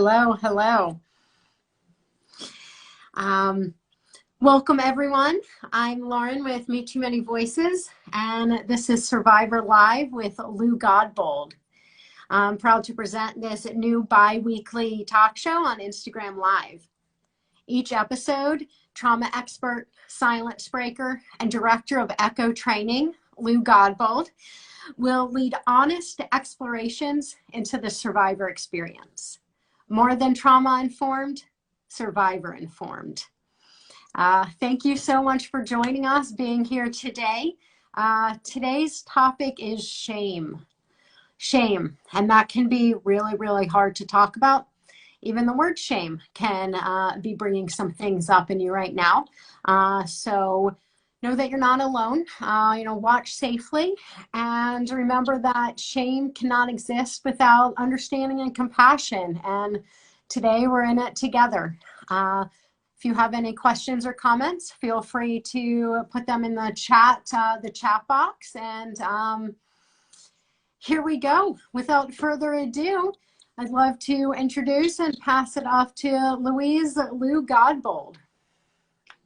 Hello, hello. Um, Welcome, everyone. I'm Lauren with Meet Too Many Voices, and this is Survivor Live with Lou Godbold. I'm proud to present this new bi-weekly talk show on Instagram Live. Each episode, trauma expert, silence breaker, and director of echo training, Lou Godbold, will lead honest explorations into the survivor experience. More than trauma-informed, survivor-informed. Thank you so much for joining us, being here today. Today's topic is shame. Shame, and that can be really, really hard to talk about. Even the word shame can be bringing some things up in you right now. So know that you're not alone. Watch safely, and remember that shame cannot exist without understanding and compassion. And today we're in it together. If you have any questions or comments, feel free to put them in the chat box. And here we go. Without further ado, I'd love to introduce and pass it off to Louise Lou Godbold.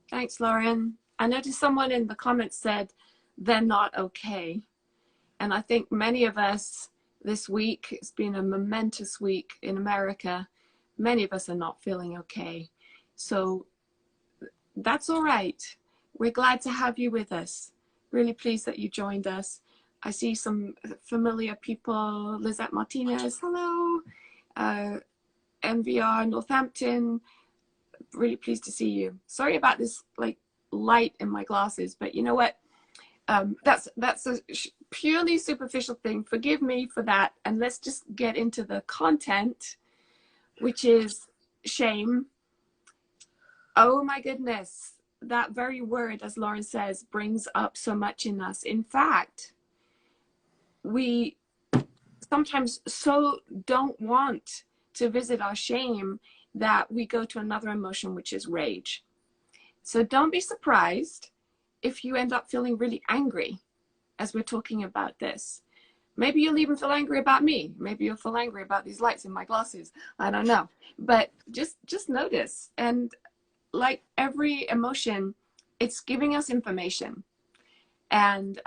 Thanks, Lauren. I noticed someone in the comments said they're not okay. And I think many of us this week, it's been a momentous week in America. Many of us are not feeling okay. So that's all right. We're glad to have you with us. Really pleased that you joined us. I see some familiar people. Lizette Martinez, hello. MVR Northampton, really pleased to see you. Sorry about this light in my glasses, but you know what? That's a purely superficial thing. Forgive me for that. And let's just get into the content, which is shame. Oh my goodness, that very word, as Lauren says, brings up so much in us. In fact, we sometimes so don't want to visit our shame that we go to another emotion, which is rage. So don't be surprised if you end up feeling really angry as we're talking about this. Maybe you'll even feel angry about me. Maybe you'll feel angry about these lights in my glasses. I don't know. But just notice. And like every emotion, it's giving us information. And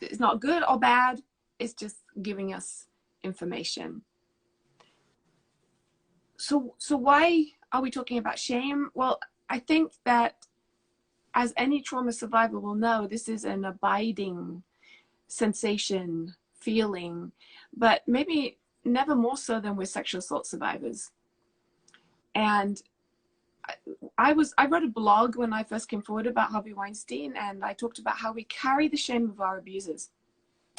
it's not good or bad. It's just giving us information. So why are we talking about shame? Well, I think that as any trauma survivor will know, this is an abiding sensation, feeling, but maybe never more so than with sexual assault survivors. And I wrote a blog when I first came forward about Harvey Weinstein, and I talked about how we carry the shame of our abusers.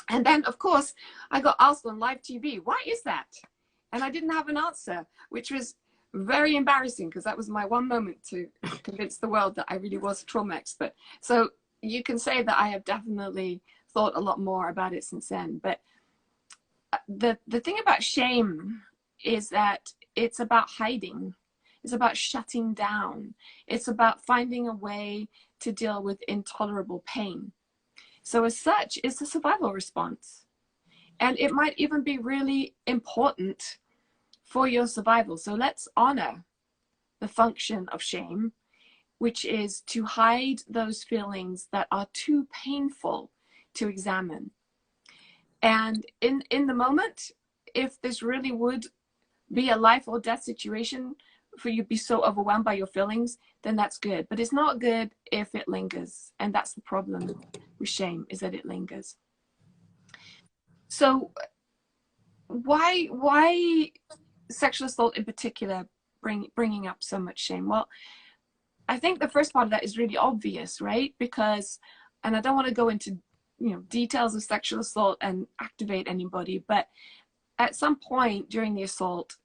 And then, of course, I got asked on live TV, why is that? And I didn't have an answer, which was very embarrassing because that was my one moment to convince the world that I really was a trauma expert. So you can say that I have definitely thought a lot more about it since then. But the thing about shame is that it's about hiding. It's about shutting down. It's about finding a way to deal with intolerable pain. So as such, it's a survival response. And it might even be really important for your survival. So let's honor the function of shame, which is to hide those feelings that are too painful to examine. And in the moment, if this really would be a life or death situation for you to be so overwhelmed by your feelings, then that's good. But it's not good if it lingers. And that's the problem with shame, is that it lingers. So why sexual assault in particular bringing up so much shame? Well, I think the first part of that is really obvious, right? Because, and I don't want to go into details of sexual assault and activate anybody, but at some point during the assault,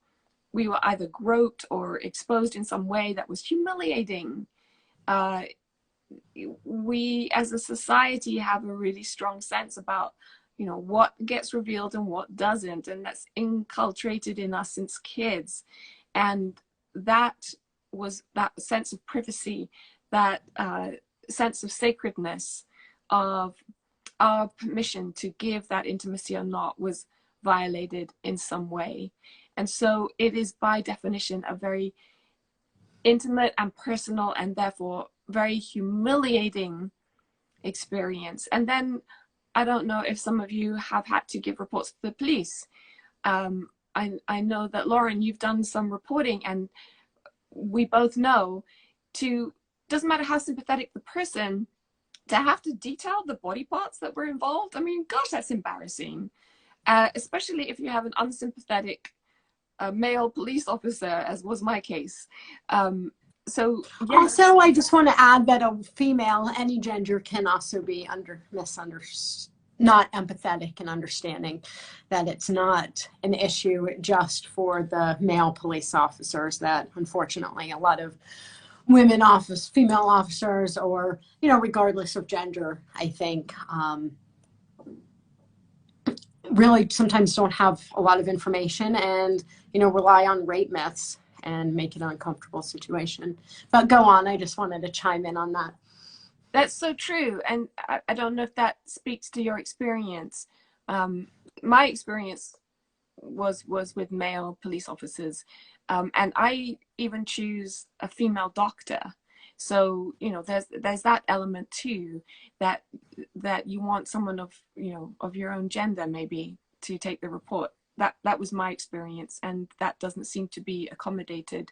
we were either groped or exposed in some way that was humiliating. We as a society have a really strong sense about what gets revealed and what doesn't, and that's inculcated in us since kids. And that was that sense of privacy, that sense of sacredness, of our permission to give that intimacy or not, was violated in some way. And so it is by definition a very intimate and personal and therefore very humiliating experience. And then I don't know if some of you have had to give reports to the police. I know that Lauren, you've done some reporting, and we both know doesn't matter how sympathetic the person, to have to detail the body parts that were involved. I mean, gosh, that's embarrassing. Especially if you have an unsympathetic male police officer, as was my case. So yes. Also, I just want to add that a female, any gender, can also be misunderstood, not empathetic and understanding, that it's not an issue just for the male police officers, that unfortunately a lot of female officers, or, regardless of gender, I think, really sometimes don't have a lot of information and, rely on rape myths and make it an uncomfortable situation. But go on, I just wanted to chime in on that. That's so true. And I don't know if that speaks to your experience. My experience was with male police officers. And I even choose a female doctor. So, there's that element too, that you want someone of your own gender maybe to take the report. That was my experience, and that doesn't seem to be accommodated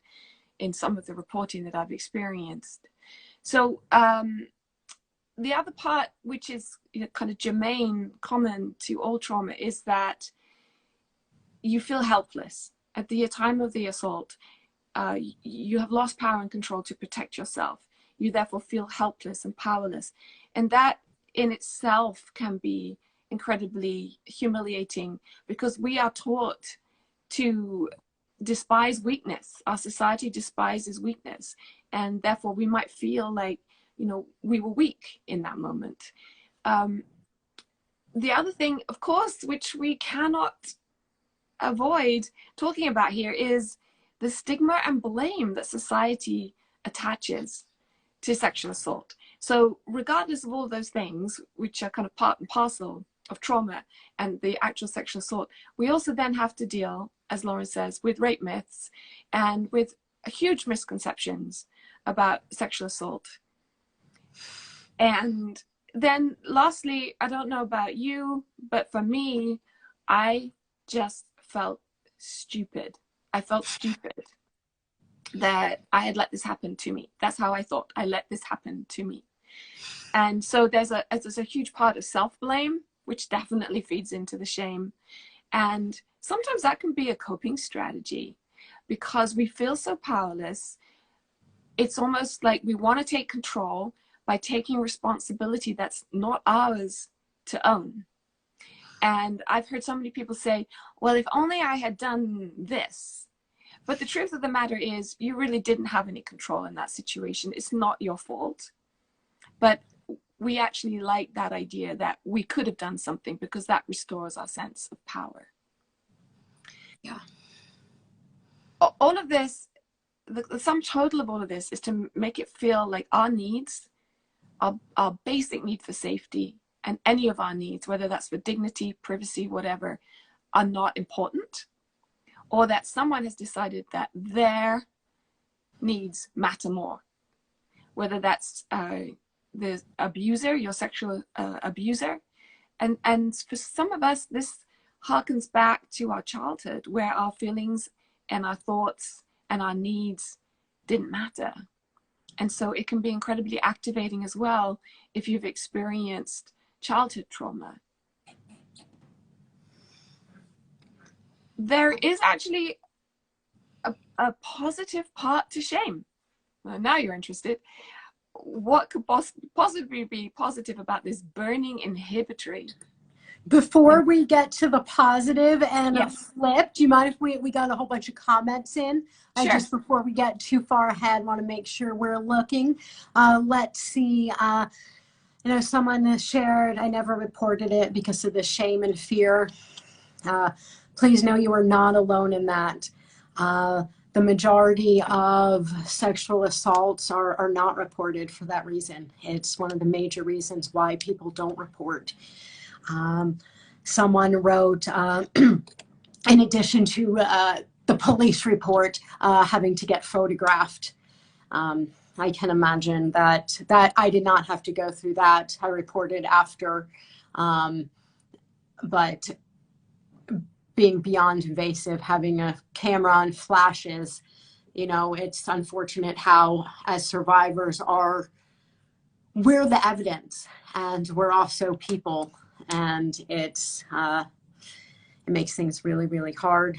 in some of the reporting that I've experienced. So the other part, which is kind of germane, common to all trauma, is that you feel helpless. At the time of the assault, you have lost power and control to protect yourself. You therefore feel helpless and powerless. And that in itself can be incredibly humiliating, because we are taught to despise weakness. Our society despises weakness. And therefore we might feel like, we were weak in that moment. The other thing, of course, which we cannot avoid talking about here, is the stigma and blame that society attaches to sexual assault. So regardless of all those things, which are kind of part and parcel of trauma and the actual sexual assault, we also then have to deal, as Lauren says, with rape myths and with huge misconceptions about sexual assault. And then lastly, I don't know about you, but for me, I just felt stupid. I felt stupid that I had let this happen to me. That's how I thought. I let this happen to me. And so there's a huge part of self-blame, which definitely feeds into the shame. And sometimes that can be a coping strategy, because we feel so powerless. It's almost like we want to take control by taking responsibility that's not ours to own. And I've heard so many people say, well, if only I had done this. But the truth of the matter is, you really didn't have any control in that situation. It's not your fault. But we actually like that idea that we could have done something, because that restores our sense of power. Yeah. All of this, the sum total of all of this is to make it feel like our needs, our basic need for safety, and any of our needs, whether that's for dignity, privacy, whatever, are not important, or that someone has decided that their needs matter more, whether that's the abuser, your sexual abuser. And for some of us, this harkens back to our childhood, where our feelings and our thoughts and our needs didn't matter. And so it can be incredibly activating as well if you've experienced childhood trauma. There is actually a positive part to shame. Well, now you're interested. What could possibly be positive about this burning inhibitory? Before we get to the positive and yes. a flip, do you mind if we got a whole bunch of comments in? Sure. Just before we get too far ahead, want to make sure we're looking. Let's see. Someone has shared, I never reported it because of the shame and fear. Please know you are not alone in that. The majority of sexual assaults are not reported for that reason. It's one of the major reasons why people don't report. Someone wrote, in addition to the police report having to get photographed. I can imagine that I did not have to go through that. I reported after, but being beyond invasive, having a camera on flashes, it's unfortunate how, as survivors, we're the evidence, and we're also people, and it makes things really, really hard.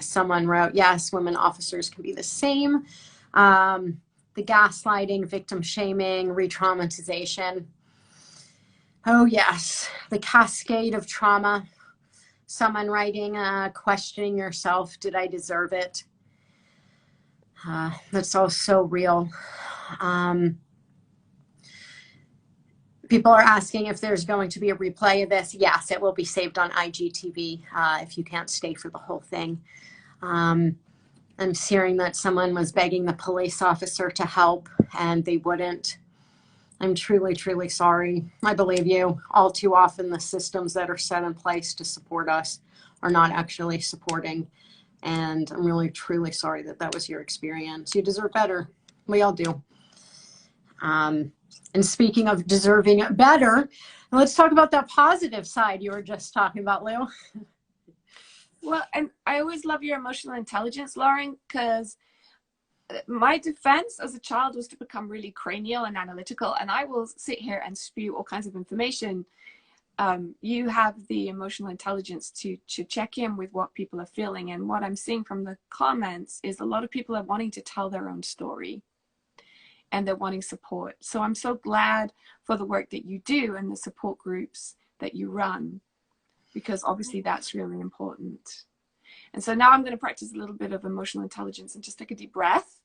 Someone wrote, yes, women officers can be the same. The gaslighting, victim shaming, re-traumatization. Oh yes, the cascade of trauma. Someone writing, questioning yourself, did I deserve it? That's all so real. People are asking if there's going to be a replay of this. Yes, it will be saved on IGTV if you can't stay for the whole thing. I'm hearing that someone was begging the police officer to help and they wouldn't. I'm truly, truly sorry. I believe you. All too often the systems that are set in place to support us are not actually supporting. And I'm really, truly sorry that that was your experience. You deserve better. We all do. And speaking of deserving better, let's talk about that positive side you were just talking about, Lou. Well, and I always love your emotional intelligence, Lauren, because my defense as a child was to become really cranial and analytical, and I will sit here and spew all kinds of information. You have the emotional intelligence to check in with what people are feeling, and what I'm seeing from the comments is a lot of people are wanting to tell their own story and they're wanting support. So I'm so glad for the work that you do and the support groups that you run, because obviously that's really important. And so now I'm going to practice a little bit of emotional intelligence and just take a deep breath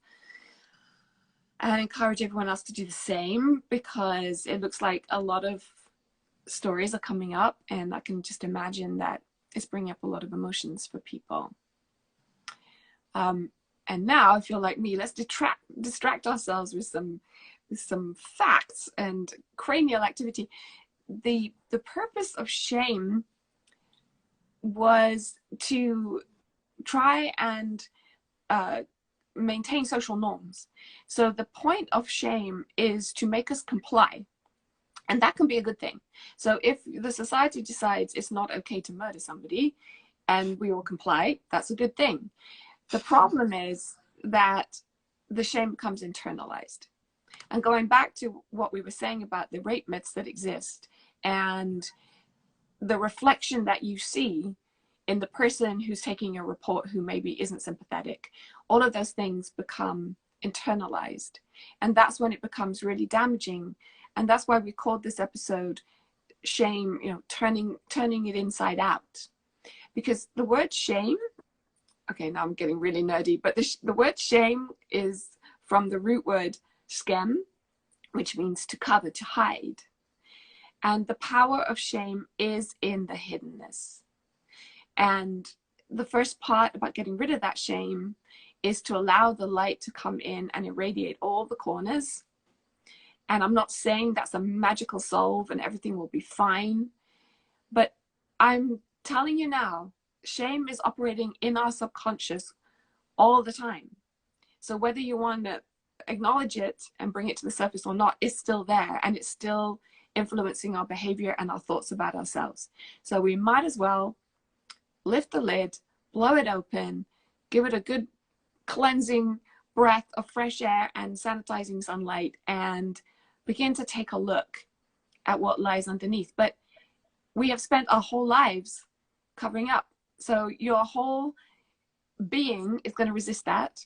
and encourage everyone else to do the same, because it looks like a lot of stories are coming up, and I can just imagine that it's bringing up a lot of emotions for people. And now, if you're like me, let's distract ourselves with some facts and cranial activity. The purpose of shame was to try and maintain social norms. So the point of shame is to make us comply. And that can be a good thing. So if the society decides it's not okay to murder somebody and we all comply, that's a good thing. The problem is that the shame becomes internalized. And going back to what we were saying about the rape myths that exist and the reflection that you see in the person who's taking a report who maybe isn't sympathetic, all of those things become internalized. And that's when it becomes really damaging. And that's why we called this episode shame, turning it inside out. Because the word shame, okay, now I'm getting really nerdy, but the word shame is from the root word skem, which means to cover, to hide. And the power of shame is in the hiddenness. And the first part about getting rid of that shame is to allow the light to come in and irradiate all the corners. And I'm not saying that's a magical solve and everything will be fine, but I'm telling you now, shame is operating in our subconscious all the time. So whether you want to acknowledge it and bring it to the surface or not, it's still there, and it's still influencing our behavior and our thoughts about ourselves. So we might as well lift the lid, blow it open, give it a good cleansing breath of fresh air and sanitizing sunlight, and begin to take a look at what lies underneath. But we have spent our whole lives covering up. So your whole being is going to resist that,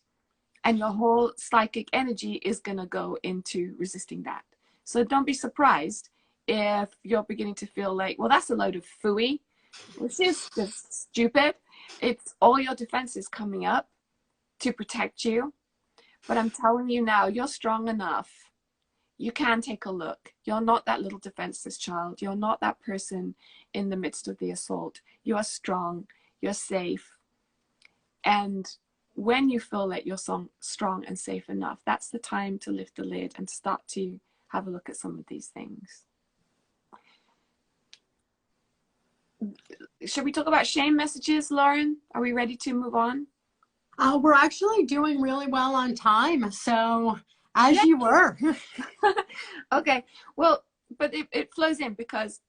and your whole psychic energy is going to go into resisting that. So don't be surprised if you're beginning to feel like, well, that's a load of phooey. This is just stupid. It's all your defenses coming up to protect you. But I'm telling you now, you're strong enough. You can take a look. You're not that little defenseless child. You're not that person in the midst of the assault. You are strong. You're safe. And when you feel like you're strong and safe enough, that's the time to lift the lid and start to have a look at some of these things. Should we talk about shame messages, Lauren? Are we ready to move on? We're actually doing really well on time. So, as Yeah. you were. Okay. Well, but it flows in because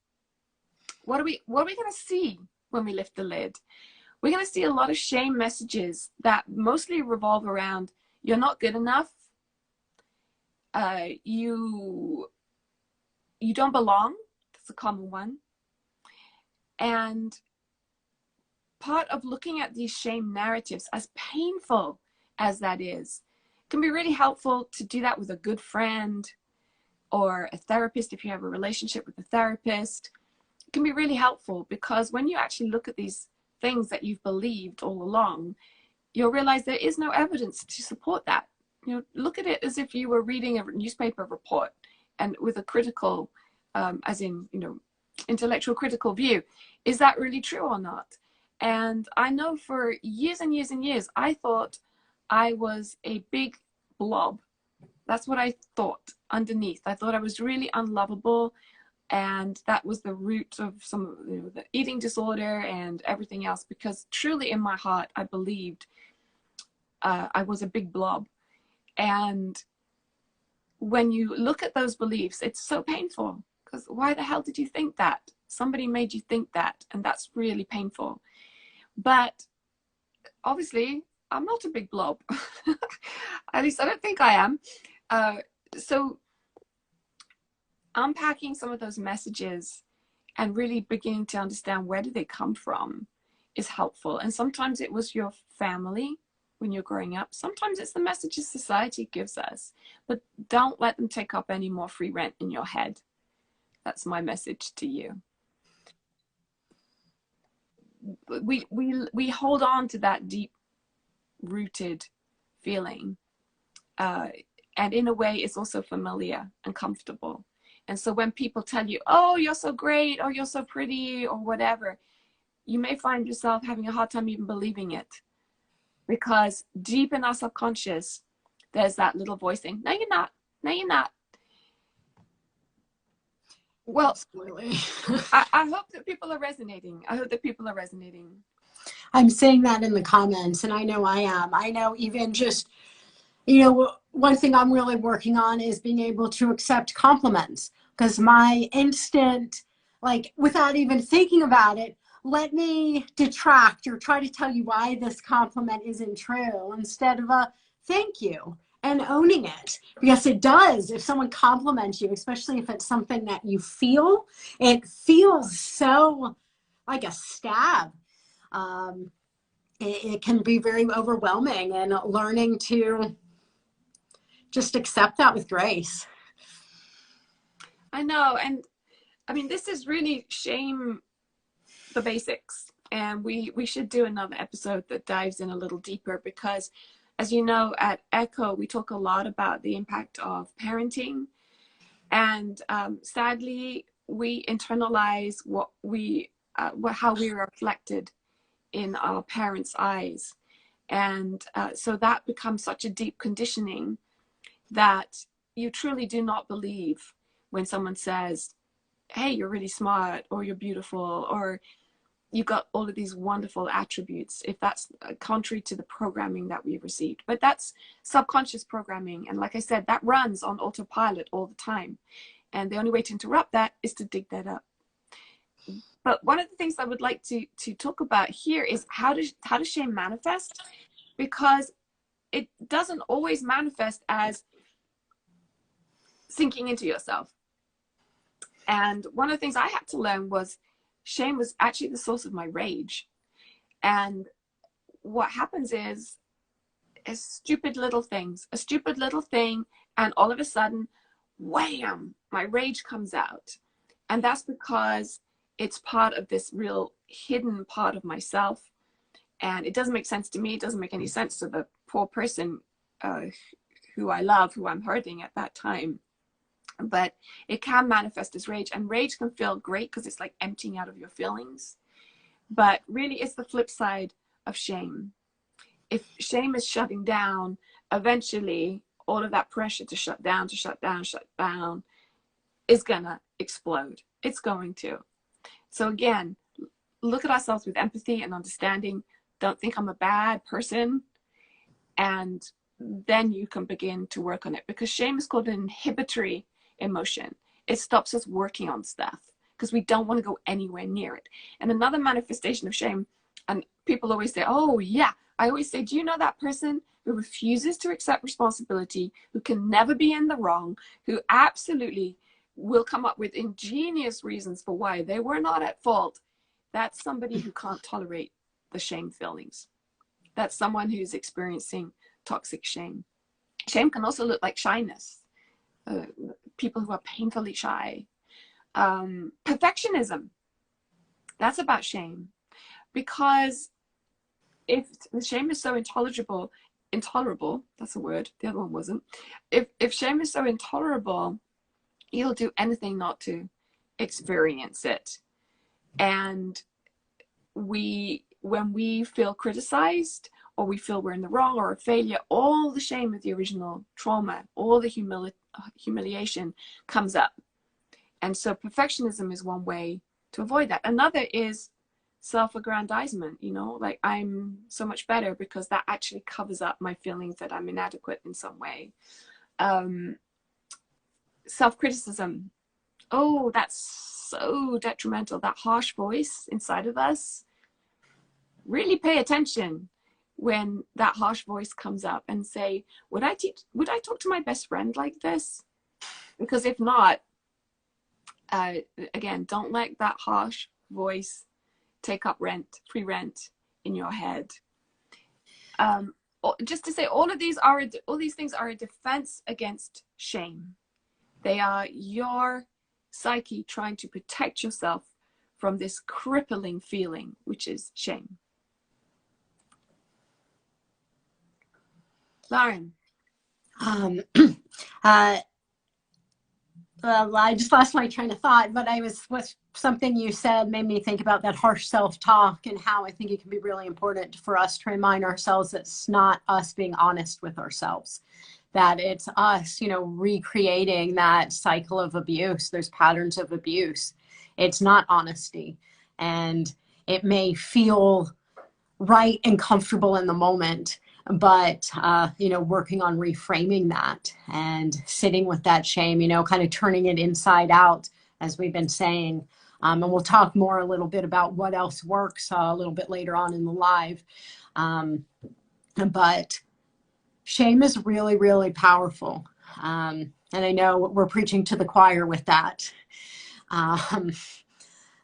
what are we going to see when we lift the lid? We're going to see a lot of shame messages that mostly revolve around you're not good enough, you don't belong. That's a common one. And part of looking at these shame narratives, as painful as that is, can be really helpful to do that with a good friend or a therapist. If you have a relationship with a therapist, it can be really helpful, because when you actually look at these things that you've believed all along, you'll realize there is no evidence to support that. You know, look at it as if you were reading a newspaper report, and with a critical, as in, you know, intellectual critical view. Is that really true or not? And I know for years and years and years, I thought I was a big blob. That's what I thought underneath. I thought I was really unlovable. And that was the root of some of, you know, the eating disorder and everything else, because truly in my heart, I believed I was a big blob. And when you look at those beliefs, it's so painful, because why the hell did you think that? Somebody made you think that, and that's really painful. But obviously, I'm not a big blob. At least I don't think I am. So unpacking some of those messages and really beginning to understand where do they come from is helpful. And sometimes it was your family when you're growing up. Sometimes it's the messages society gives us. But don't let them take up any more free rent in your head. That's my message to you. We hold on to that deep rooted feeling, and in a way it's also familiar and comfortable. And so when people tell you, oh, you're so great, or you're so pretty, or whatever, you may find yourself having a hard time even believing it, because deep in our subconscious there's that little voice saying, no you're not, no you're not. Well, Absolutely. I hope that people are resonating. I hope that people are resonating. I'm saying that in the comments, and I know I am. I know even just, you know, one thing I'm really working on is being able to accept compliments, because my instant, like without even thinking about it, let me detract or try to tell you why this compliment isn't true instead of a thank you and owning it. Because it does, if someone compliments you, especially if it's something that you feel, it feels so like a stab. Um, it can be very overwhelming, and learning to just accept that with grace. I know. And I mean, this is really shame the basics. And we should do another episode that dives in a little deeper, because as you know, at Echo, we talk a lot about the impact of parenting. And sadly, we internalize how we are reflected in our parents' eyes. And so that becomes such a deep conditioning that you truly do not believe when someone says, hey, you're really smart, or you're beautiful, or you've got all of these wonderful attributes, if that's contrary to the programming that we've received. But that's subconscious programming. And like I said, that runs on autopilot all the time. And the only way to interrupt that is to dig that up. But one of the things I would like to talk about here is how does shame manifest? Because it doesn't always manifest as sinking into yourself. And one of the things I had to learn was shame was actually the source of my rage. And what happens is stupid little things, a stupid little thing, and all of a sudden, wham, my rage comes out. And that's because it's part of this real hidden part of myself. And it doesn't make sense to me. It doesn't make any sense to the poor person who I love, who I'm hurting at that time. But it can manifest as rage, and rage can feel great because it's like emptying out of your feelings. But really, it's the flip side of shame. If shame is shutting down, eventually all of that pressure to shut down is gonna explode. It's going to. So again, look at ourselves with empathy and understanding. Don't think I'm a bad person. And then you can begin to work on it, because shame is called an inhibitory emotion. It stops us working on stuff because we don't want to go anywhere near it. And another manifestation of shame, and people always say, oh yeah, I always say, do you know that person who refuses to accept responsibility, who can never be in the wrong, who absolutely will come up with ingenious reasons for why they were not at fault? That's somebody who can't tolerate the shame feelings. That's someone who's experiencing toxic shame. Shame can also look like shyness. People who are painfully shy. Perfectionism. That's about shame. Because if the shame is so intolerable, that's a word, the other one wasn't. If shame is so intolerable, you'll do anything not to experience it. And when we feel criticized, or we feel we're in the wrong or a failure, all the shame of the original trauma, all the humiliation comes up. And so perfectionism is one way to avoid that. Another is self-aggrandizement, like I'm so much better, because that actually covers up my feelings that I'm inadequate in some way. Self-criticism. Oh, that's so detrimental. That harsh voice inside of us. Really pay attention when that harsh voice comes up and say, would I talk to my best friend like this? Because if not, again, don't let that harsh voice take up free rent in your head. Just to say, all these things are a defense against shame. They are your psyche trying to protect yourself from this crippling feeling, which is shame. Lauren. Well, I just lost my train of thought, but what something you said made me think about that harsh self-talk, and how I think it can be really important for us to remind ourselves that it's not us being honest with ourselves, that it's us, recreating that cycle of abuse, those patterns of abuse. It's not honesty, and it may feel right and comfortable in the moment, but working on reframing that and sitting with that shame, kind of turning it inside out, as we've been saying. And we'll talk more a little bit about what else works a little bit later on in the live. But shame is really, really powerful. And I know we're preaching to the choir with that.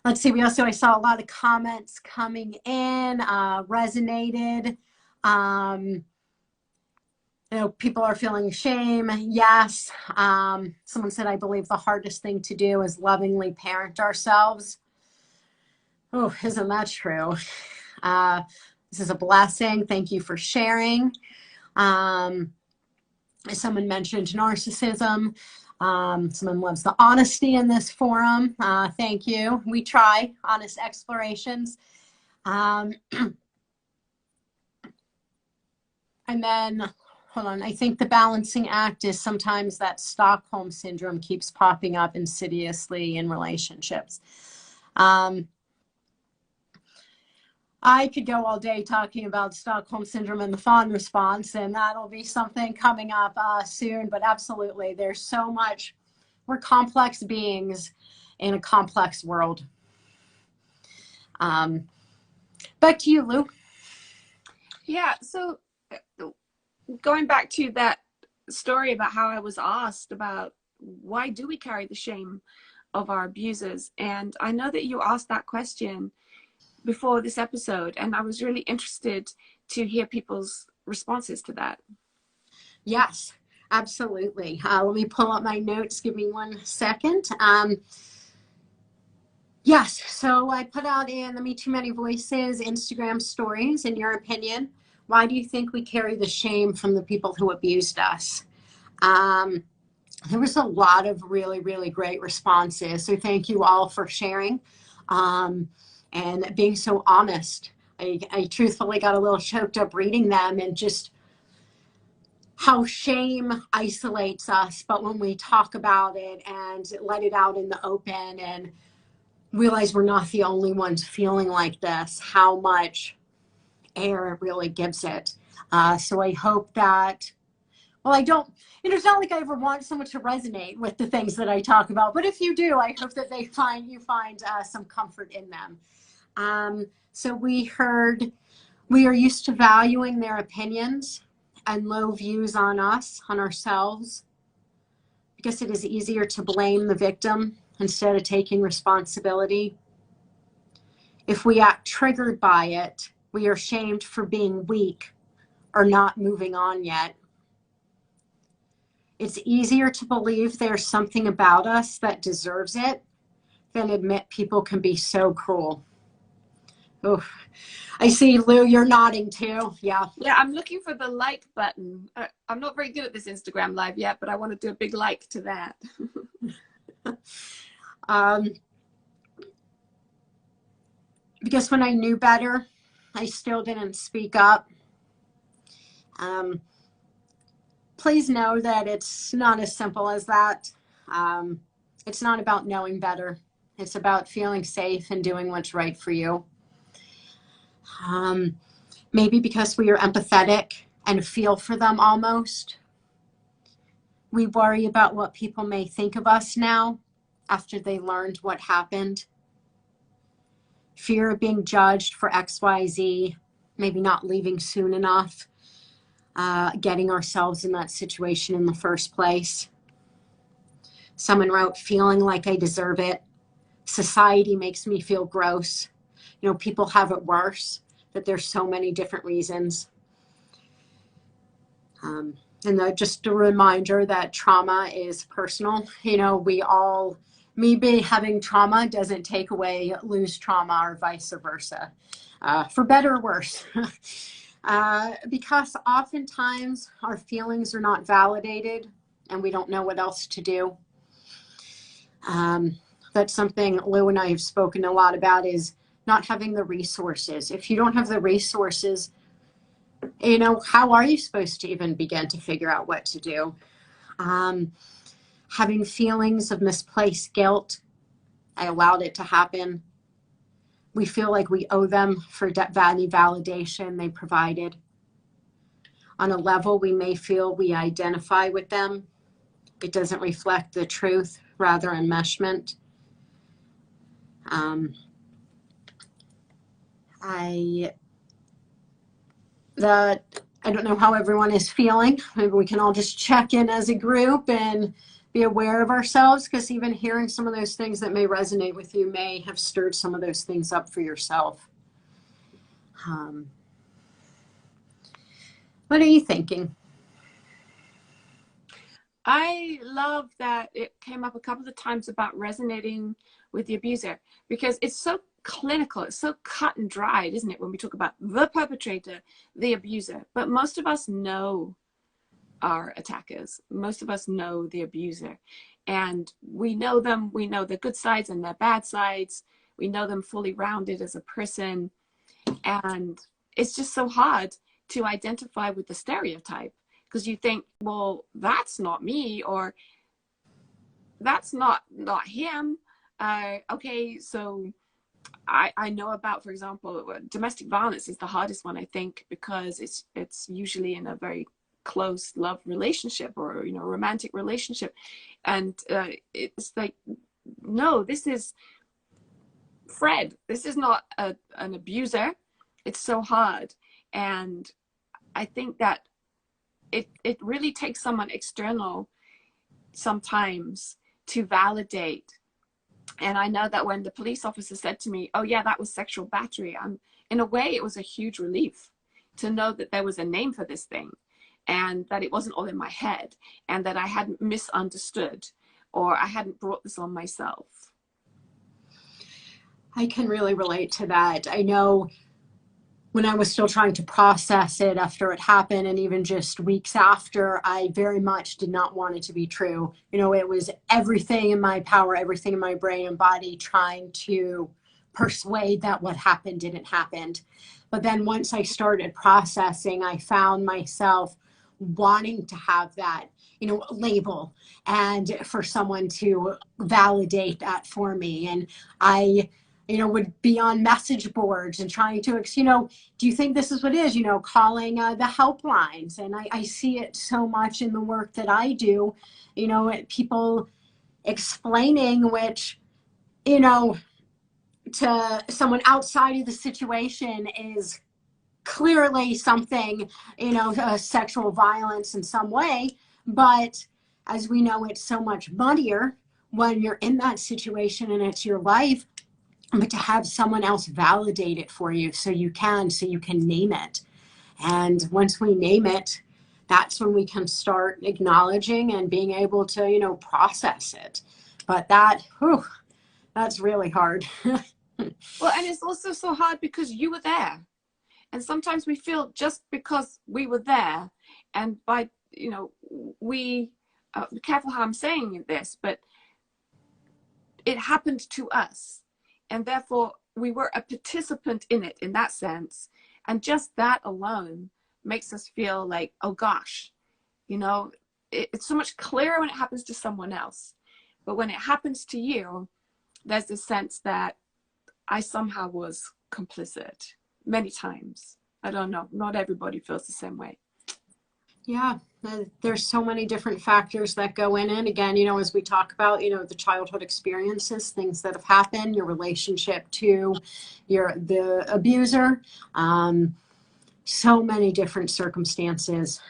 Let's see, I saw a lot of comments coming in, resonated. People are feeling shame. Yes. Someone said, I believe the hardest thing to do is lovingly parent ourselves. Oh, isn't that true? This is a blessing. Thank you for sharing. Someone mentioned narcissism. Someone loves the honesty in this forum. Thank you. We try honest explorations. And then, hold on, I think the balancing act is sometimes that Stockholm syndrome keeps popping up insidiously in relationships. I could go all day talking about Stockholm syndrome and the fawn response, and that'll be something coming up soon. But absolutely, there's so much. We're complex beings in a complex world. Back to you, Lou. Yeah, so going back to that story about how I was asked about why do we carry the shame of our abusers, and I know that you asked that question before this episode, and I was really interested to hear people's responses to that. Yes, absolutely. Let me pull up my notes. Give me 1 second. Yes, so I put out in the Me Too Many Voices Instagram stories, in your opinion, why do you think we carry the shame from the people who abused us? There was a lot of really, really great responses. So thank you all for sharing and being so honest. I truthfully got a little choked up reading them, and just how shame isolates us. But when we talk about it and let it out in the open and realize we're not the only ones feeling like this, how much air it really gives it. So I hope that, well, I don't, it's not like I ever want someone to resonate with the things that I talk about, but if you do, I hope that you find some comfort in them. So we are used to valuing their opinions and low views on us, on ourselves, because it is easier to blame the victim instead of taking responsibility. If we act triggered by it, we are shamed for being weak or not moving on yet. It's easier to believe there's something about us that deserves it than admit people can be so cruel. Oh, I see, Lou, you're nodding too. Yeah. Yeah, I'm looking for the like button. I'm not very good at this Instagram live yet, but I want to do a big like to that. Because when I knew better, I still didn't speak up. Please know that it's not as simple as that. It's not about knowing better. It's about feeling safe and doing what's right for you. Maybe because we are empathetic and feel for them almost. We worry about what people may think of us now after they learned what happened. Fear of being judged for XYZ, maybe not leaving soon enough, getting ourselves in that situation in the first place. Someone wrote, feeling like I deserve it. Society makes me feel gross. People have it worse, that there's so many different reasons. And just a reminder that trauma is personal. Having trauma doesn't take away Lou's trauma or vice versa, for better or worse. Because oftentimes our feelings are not validated and we don't know what else to do. That's something Lou and I have spoken a lot about, is not having the resources. If you don't have the resources, how are you supposed to even begin to figure out what to do? Having feelings of misplaced guilt. I allowed it to happen. We feel like we owe them for any validation they provided. On a level, we may feel we identify with them. It doesn't reflect the truth, rather enmeshment. I don't know how everyone is feeling. Maybe we can all just check in as a group and be aware of ourselves, because even hearing some of those things that may resonate with you may have stirred some of those things up for yourself. What are you thinking? I love that it came up a couple of times about resonating with the abuser, because it's so clinical, it's so cut and dried, isn't it, when we talk about the perpetrator, the abuser. But most of us know our attackers. Most of us know the abuser, and we know them. We know their good sides and their bad sides. We know them fully rounded as a person, and it's just so hard to identify with the stereotype, because you think, well, that's not me, or that's not him. Okay, so I know about, for example, domestic violence is the hardest one, I think, because it's usually in a very close love relationship, or romantic relationship, and it's like, no, this is Fred. This is not an abuser. It's so hard, and I think that it really takes someone external sometimes to validate. And I know that when the police officer said to me, oh yeah, that was sexual battery, in a way it was a huge relief to know that there was a name for this thing, and that it wasn't all in my head, and that I hadn't misunderstood, or I hadn't brought this on myself. I can really relate to that. I know when I was still trying to process it after it happened, and even just weeks after, I very much did not want it to be true. It was everything in my power, everything in my brain and body trying to persuade that what happened didn't happen. But then once I started processing, I found myself wanting to have that, label, and for someone to validate that for me. And I would be on message boards and trying to, do you think this is what it is, calling the helplines. And I see it so much in the work that I do, people explaining, which, to someone outside of the situation is clearly something, sexual violence in some way. But as we know, it's so much muddier when you're in that situation and it's your life, but to have someone else validate it for you so you can name it. And once we name it, that's when we can start acknowledging and being able to, process it. But that's really hard. Well, and it's also so hard because you were there. And sometimes we feel just because we were there, and by, we, be careful how I'm saying this, but it happened to us. And therefore we were a participant in it in that sense. And just that alone makes us feel like, oh gosh, it's so much clearer when it happens to someone else. But when it happens to you, there's this sense that I somehow was complicit many times. I don't know. Not everybody feels the same way. Yeah, there's so many different factors that go in it. Again, as we talk about, the childhood experiences, things that have happened, your relationship to the abuser, so many different circumstances.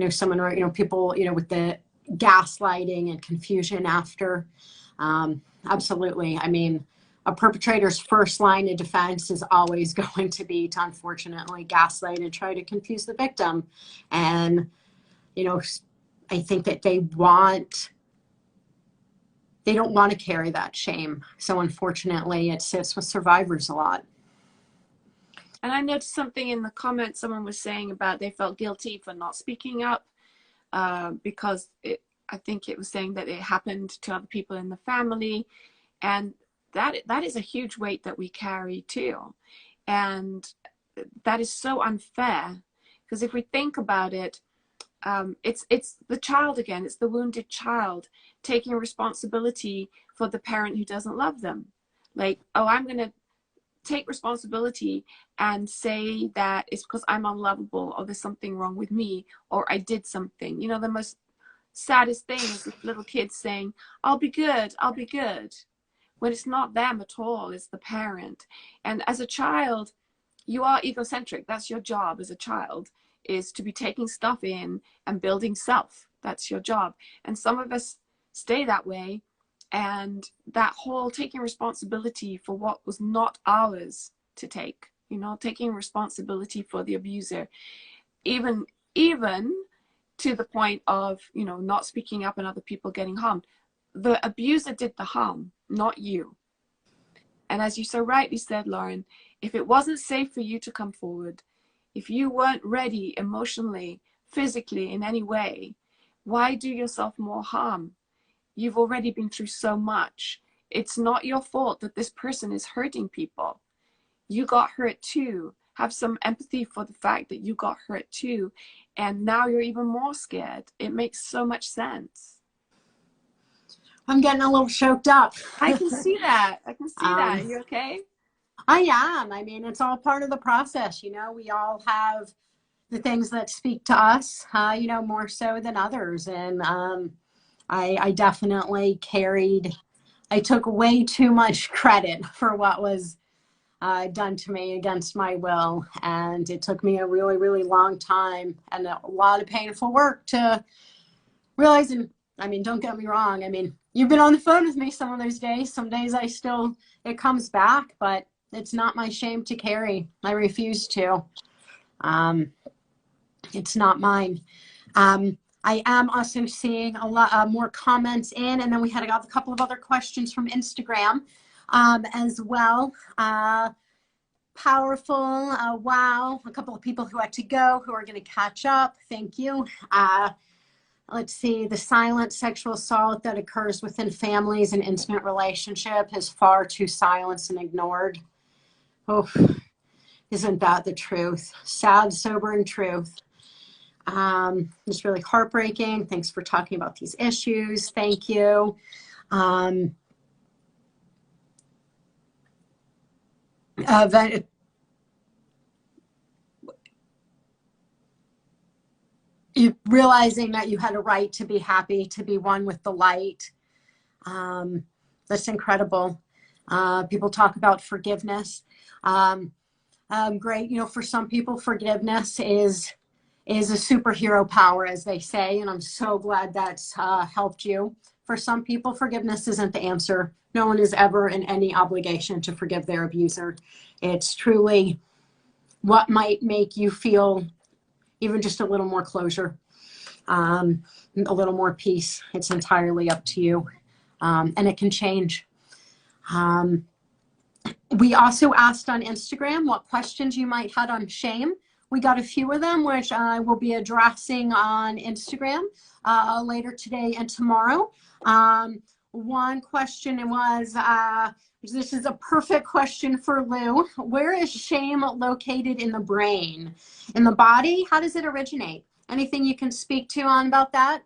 Someone, people, with the gaslighting and confusion after. Absolutely. I mean, a perpetrator's first line of defense is always going to be to unfortunately gaslight and try to confuse the victim. And, I think that they don't want to carry that shame. So unfortunately, it sits with survivors a lot. And I noticed something in the comments someone was saying about they felt guilty for not speaking up because I think it was saying that it happened to other people in the family. And that is a huge weight that we carry too. And that is so unfair, because if we think about it, it's the child again, it's the wounded child taking responsibility for the parent who doesn't love them. Like, oh, I'm going to take responsibility and say that it's because I'm unlovable, or there's something wrong with me, or I did something. The most saddest thing is the little kids saying, I'll be good, when it's not them at all, it's the parent. And as a child, you are egocentric. That's your job as a child, is to be taking stuff in and building self. That's your job. And some of us stay that way. And that whole taking responsibility for what was not ours to take, taking responsibility for the abuser, even to the point of, not speaking up and other people getting harmed. The abuser did the harm, not you. And as you so rightly said, Lauren, if it wasn't safe for you to come forward, if you weren't ready emotionally, physically, in any way, why do yourself more harm? You've already been through so much. It's not your fault that this person is hurting people. You got hurt too. Have some empathy for the fact that you got hurt too. And now you're even more scared. It makes so much sense. I'm getting a little choked up. I can see that. Are you okay? I am. I mean, it's all part of the process. We all have the things that speak to us, more so than others. And I definitely I took way too much credit for what was done to me against my will. And it took me a really, really long time and a lot of painful work to realize. And I mean, don't get me wrong. I mean, you've been on the phone with me some of those days. Some days it comes back, but it's not my shame to carry. I refuse to. It's not mine. I am also seeing a lot more comments in, and then we had a couple of other questions from Instagram as well. Powerful. Wow. A couple of people who had to go who are going to catch up. Thank you. Let's see. The silent sexual assault that occurs within families and intimate relationship is far too silenced and ignored. Oh, isn't that the truth? Sad, sobering truth. It's really heartbreaking. Thanks for talking about these issues. Thank you. That you realizing that you had a right to be happy, to be one with the light. That's incredible. People talk about forgiveness. Great. You know, for some people, forgiveness is a superhero power, as they say, and I'm so glad that's helped you. For some people, forgiveness isn't the answer. No one is ever in any obligation to forgive their abuser. It's truly what might make you feel even just a little more closure, a little more peace. It's entirely up to you, and it can change. We also asked on Instagram what questions you might have on shame. We got a few of them, which I will be addressing on Instagram later today and tomorrow. One question was, this is a perfect question for Lou. Where is shame located in the brain? In the body? How does it originate? Anything you can speak to on about that?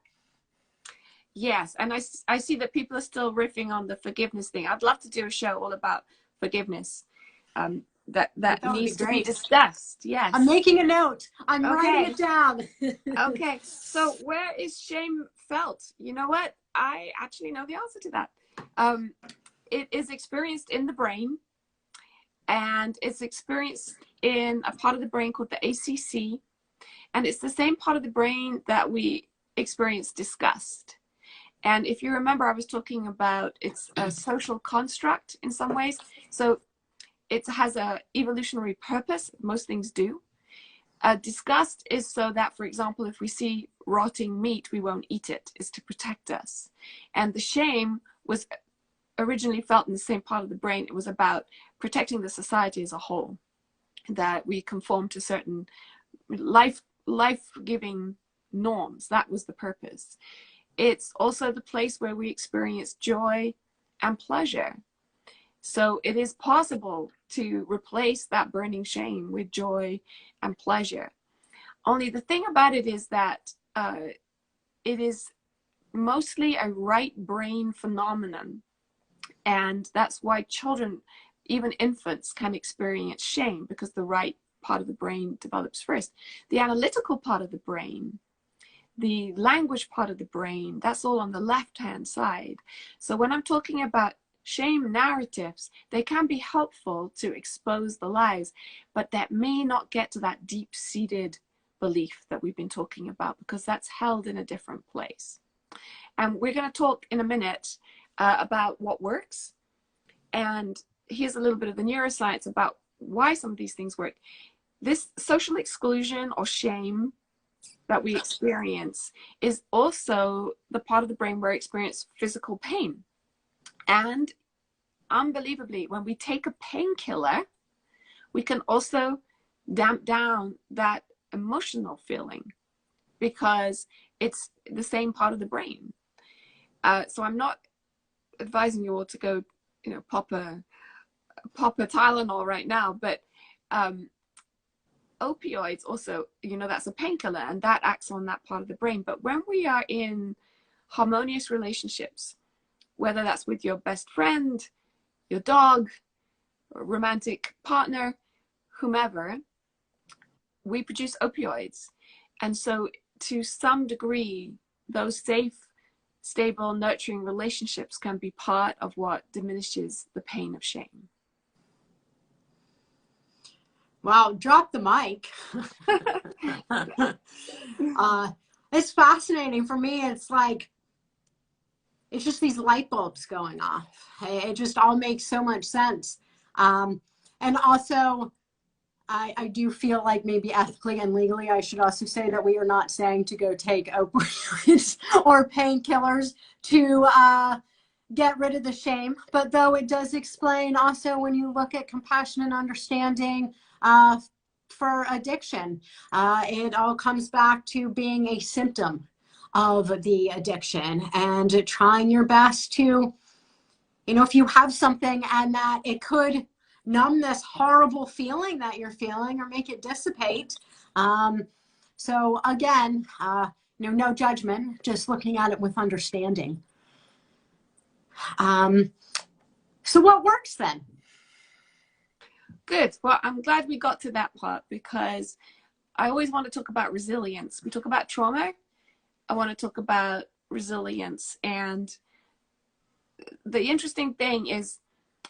Yes, and I see that people are still riffing on the forgiveness thing. I'd love to do a show all about forgiveness. That needs to be discussed. Yes. I'm making a note. I'm writing it down. Okay. So where is shame felt? You know what? I actually know the answer to that. It is experienced in the brain, and it's experienced in a part of the brain called the ACC, and it's the same part of the brain that we experience disgust. And if you remember, I was talking about it's a social construct in some ways. So it has a evolutionary purpose. Most things do. Disgust is so that, for example, if we see rotting meat, we won't eat it. It's to protect us. And the shame was originally felt in the same part of the brain. It was about protecting the society as a whole, that we conform to certain life-giving norms. That was the purpose. It's also the place where we experience joy and pleasure. So it is possible to replace that burning shame with joy and pleasure. Only the thing about it is that it is mostly a right brain phenomenon. And that's why children, even infants, can experience shame, because the right part of the brain develops first. The analytical part of the brain, the language part of the brain, that's all on the left-hand side. So when I'm talking about shame narratives, they can be helpful to expose the lies, but that may not get to that deep-seated belief that we've been talking about, because that's held in a different place. And we're going to talk in a minute about what works. And here's a little bit of the neuroscience about why some of these things work. This social exclusion or shame that we experience is also the part of the brain where we experience physical pain. And unbelievably, when we take a painkiller, we can also damp down that emotional feeling, because it's the same part of the brain. So I'm not advising you all to go, pop a Tylenol right now, but opioids also, that's a painkiller, and that acts on that part of the brain. But when we are in harmonious relationships, whether that's with your best friend, your dog, or romantic partner, whomever, we produce opioids. And so to some degree, those safe, stable, nurturing relationships can be part of what diminishes the pain of shame. Wow, drop the mic. It's fascinating for me. It's like, it's just these light bulbs going off. It just all makes so much sense. And also, I do feel like maybe ethically and legally, I should also say that we are not saying to go take opioids or painkillers to get rid of the shame. But though it does explain also, when you look at compassion and understanding for addiction, it all comes back to being a symptom of the addiction, and trying your best to, if you have something and that it could numb this horrible feeling that you're feeling or make it dissipate. So again, no judgment, just looking at it with understanding. So what works then? Good. Well, I'm glad we got to that part, because I always want to talk about resilience. We talk about trauma. I want to talk about resilience. And the interesting thing is,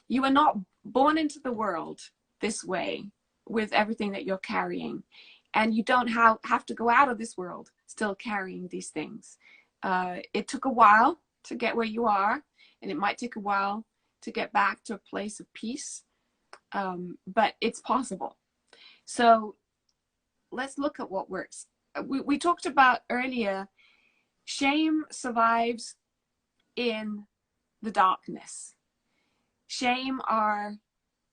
you are not born into the world this way with everything that you're carrying. And you don't have to go out of this world still carrying these things. It took a while to get where you are, and it might take a while to get back to a place of peace. But it's possible. So let's look at what works. We talked about earlier, shame survives in the darkness. Shame are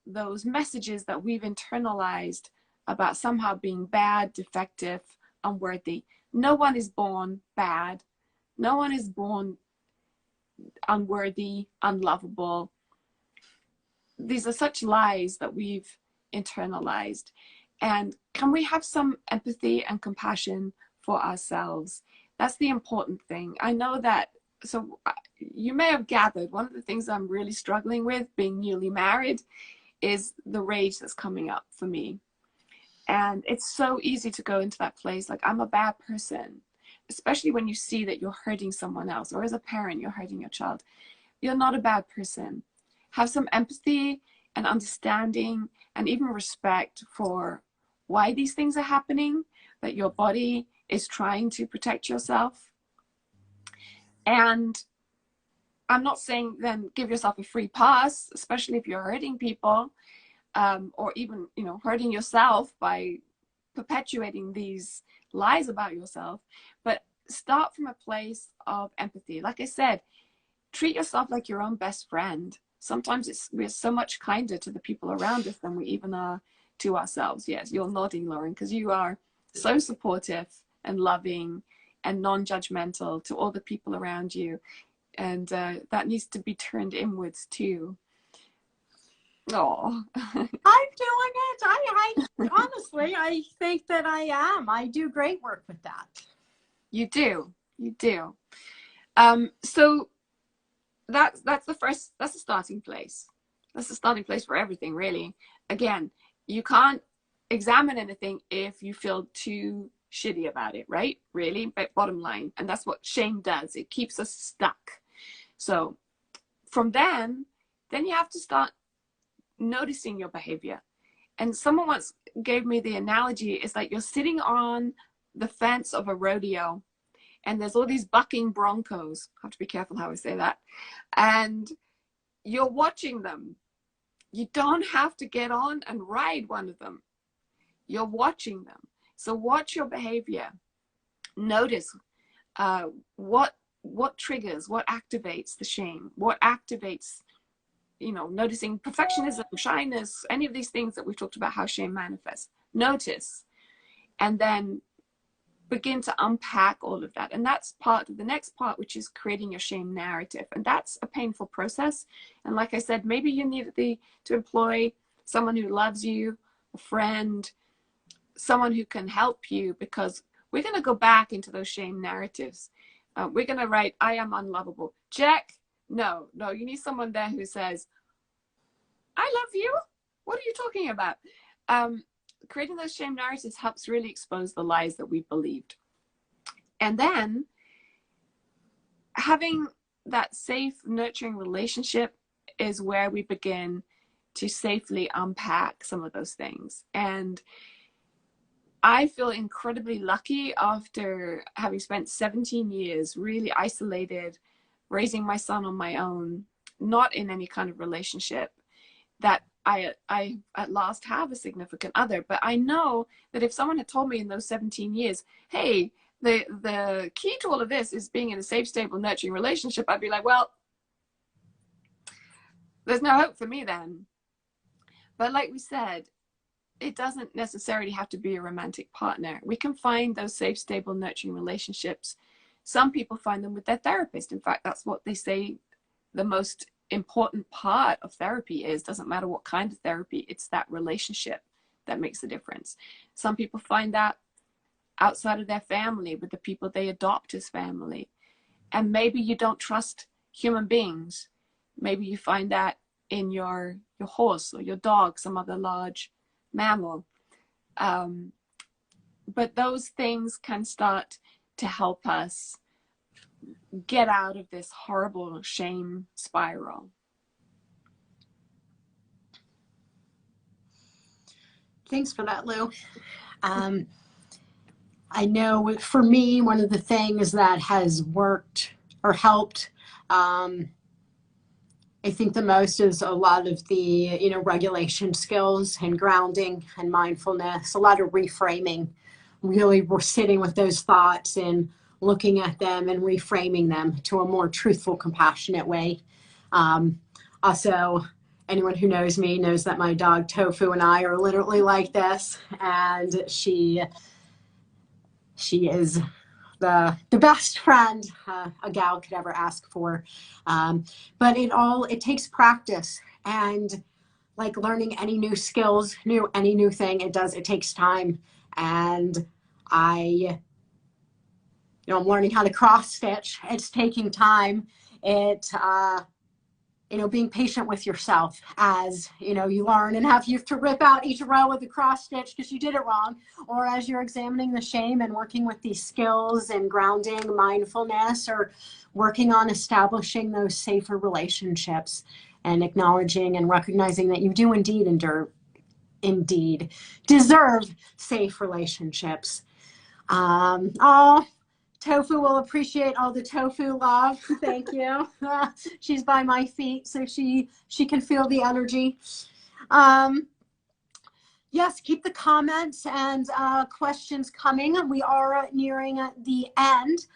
those messages that we've internalized about somehow being bad, defective, unworthy. No one is born bad. No one is born unworthy, unlovable. These are such lies that we've internalized. And can we have some empathy and compassion for ourselves? That's the important thing. I know that, so you may have gathered, one of the things I'm really struggling with being newly married is the rage that's coming up for me. And it's so easy to go into that place like, I'm a bad person, especially when you see that you're hurting someone else, or as a parent, you're hurting your child. You're not a bad person. Have some empathy and understanding and even respect for why these things are happening, that your body is trying to protect yourself. And I'm not saying then give yourself a free pass, especially if you're hurting people, or even, you know, hurting yourself by perpetuating these lies about yourself. But start from a place of empathy. Like I said, treat yourself like your own best friend. Sometimes we're so much kinder to the people around us than we even are to ourselves. Yes, you're nodding, Lauren, because you are so supportive and loving and non-judgmental to all the people around you. And that needs to be turned inwards too. Oh, I'm doing it. I honestly, I think that I am. I do great work with that. You do. So that's the starting place. That's the starting place for everything, really. Again, you can't examine anything if you feel too shitty about it, right? Really, but bottom line. And that's what shame does. It keeps us stuck. So from then you have to start noticing your behavior. And someone once gave me the analogy, it's like you're sitting on the fence of a rodeo, and there's all these bucking broncos. I have to be careful how I say that. And you're watching them. You don't have to get on and ride one of them. You're watching them. So watch your behavior. Notice what triggers, what activates the shame, what activates, you know, noticing perfectionism, shyness, any of these things that we've talked about, how shame manifests. Notice, and then begin to unpack all of that. And that's part of the next part, which is creating your shame narrative. And that's a painful process. And like I said, maybe you need to employ someone who loves you, a friend, someone who can help you, because we're going to go back into those shame narratives. We're going to write, I am unlovable. Check. No, you need someone there who says, I love you. What are you talking about? Creating those shame narratives helps really expose the lies that we've believed. And then having that safe, nurturing relationship is where we begin to safely unpack some of those things. And I feel incredibly lucky after having spent 17 years really isolated, raising my son on my own, not in any kind of relationship, that I at last have a significant other. But I know that if someone had told me in those 17 years, hey, the key to all of this is being in a safe, stable, nurturing relationship, I'd be like, well, there's no hope for me then. But like we said, it doesn't necessarily have to be a romantic partner. We can find those safe, stable, nurturing relationships. Some people find them with their therapist. In fact, that's what they say the most important part of therapy is. Doesn't matter what kind of therapy, it's that relationship that makes a difference. Some people find that outside of their family, with the people they adopt as family. And maybe you don't trust human beings. Maybe you find that in your horse or your dog, some other large mammal. But those things can start to help us get out of this horrible shame spiral. Thanks for that, Lou. I know for me, one of the things that has worked or helped, I think the most is a lot of the, regulation skills and grounding and mindfulness, a lot of reframing. Really, we're sitting with those thoughts and looking at them and reframing them to a more truthful, compassionate way. Also, anyone who knows me knows that my dog Tofu and I are literally like this, and she is the best friend a gal could ever ask for. But it takes practice, and like learning any new skills, any new thing, it takes time. And I'm learning how to cross stitch. It's taking time. Being patient with yourself as, you learn and you have to rip out each row of the cross stitch because you did it wrong, or as you're examining the shame and working with these skills and grounding, mindfulness, or working on establishing those safer relationships and acknowledging and recognizing that you do indeed deserve safe relationships. Tofu will appreciate all the tofu love. Thank you. She's by my feet, so she can feel the energy. Yes, keep the comments and questions coming. We are nearing the end.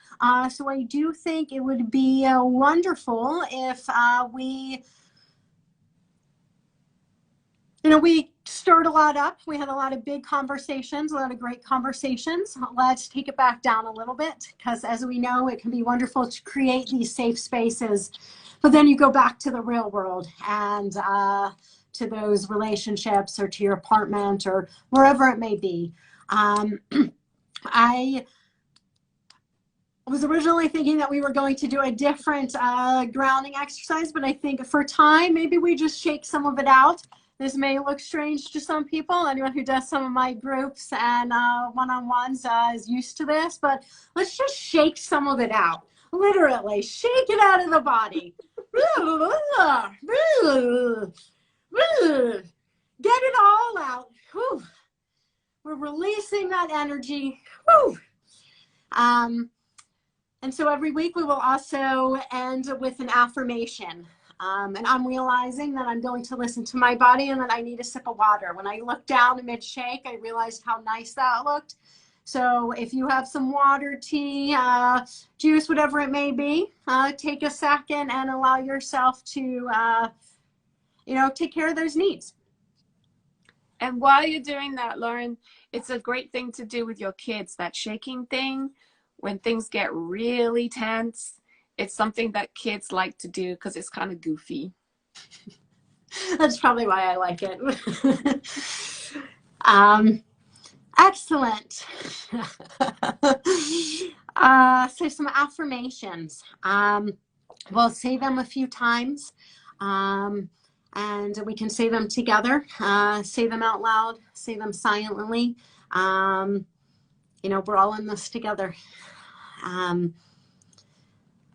So I do think it would be wonderful if we stirred a lot up. We had a lot of big conversations, a lot of great conversations. Let's take it back down a little bit, because as we know, it can be wonderful to create these safe spaces, but then you go back to the real world and to those relationships or to your apartment or wherever it may be. I was originally thinking that we were going to do a different grounding exercise, but I think for time, maybe we just shake some of it out. This may look strange to some people. Anyone who does some of my groups and one-on-ones is used to this, but let's just shake some of it out. Literally, shake it out of the body. Get it all out. Whew. We're releasing that energy. Whew. And so every week we will also end with an affirmation. And I'm realizing that I'm going to listen to my body and that I need a sip of water. When I looked down mid-shake, I realized how nice that looked. So if you have some water, tea, juice, whatever it may be, take a second and allow yourself to, take care of those needs. And while you're doing that, Lauren, it's a great thing to do with your kids, that shaking thing. When things get really tense, it's something that kids like to do because it's kind of goofy. That's probably why I like it. Excellent. So some affirmations. We'll say them a few times, and we can say them together. Say them out loud. Say them silently. We're all in this together.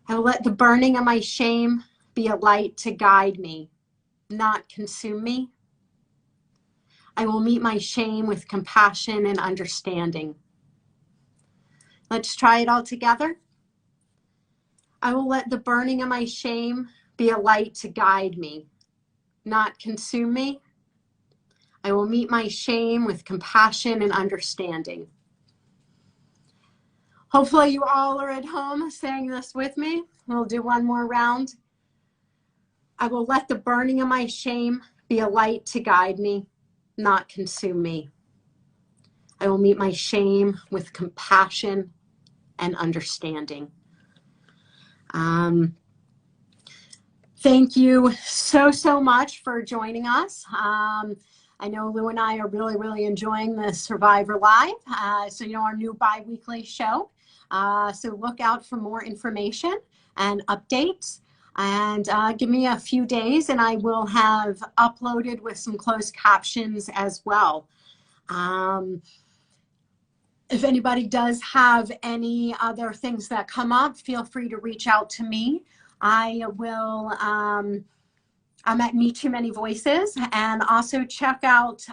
I will let the burning of my shame be a light to guide me, not consume me. I will meet my shame with compassion and understanding. Let's try it all together. I will let the burning of my shame be a light to guide me, not consume me. I will meet my shame with compassion and understanding. Hopefully you all are at home saying this with me. We'll do one more round. I will let the burning of my shame be a light to guide me, not consume me. I will meet my shame with compassion and understanding. Thank you so much for joining us. I know Lou and I are really, really enjoying the Survivor Live. Our new bi-weekly show. So look out for more information and updates. And give me a few days and I will have uploaded with some closed captions as well. If anybody does have any other things that come up, feel free to reach out to me. I will, I'm at Me Too Many Voices, and also check out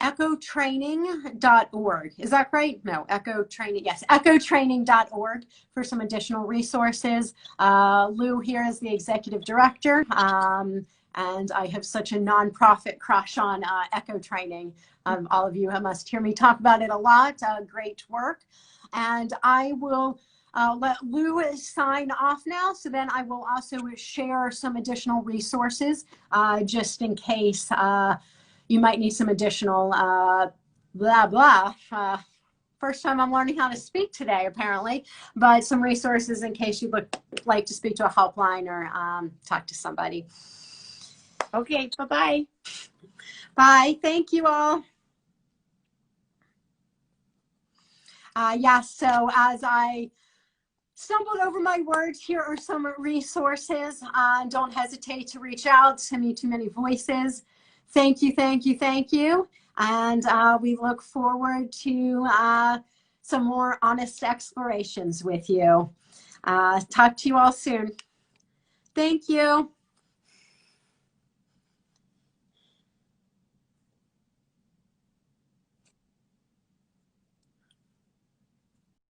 echotraining.org. Is that right? No, Echo Training. Yes, echotraining.org for some additional resources. Lou here is the executive director, and I have such a nonprofit crush on Echo Training. All of you must hear me talk about it a lot. Great work. And I will let Lou sign off now. So then I will also share some additional resources just in case you might need some additional blah, blah. First time I'm learning how to speak today, apparently, but some resources in case you would like to speak to a helpline or talk to somebody. Okay, bye-bye. Bye. Thank you all. Yes, so as I stumbled over my words, here are some resources. Don't hesitate to reach out to Me Too Many Voices. Thank you, thank you, thank you. And we look forward to some more honest explorations with you. Talk to you all soon. Thank you.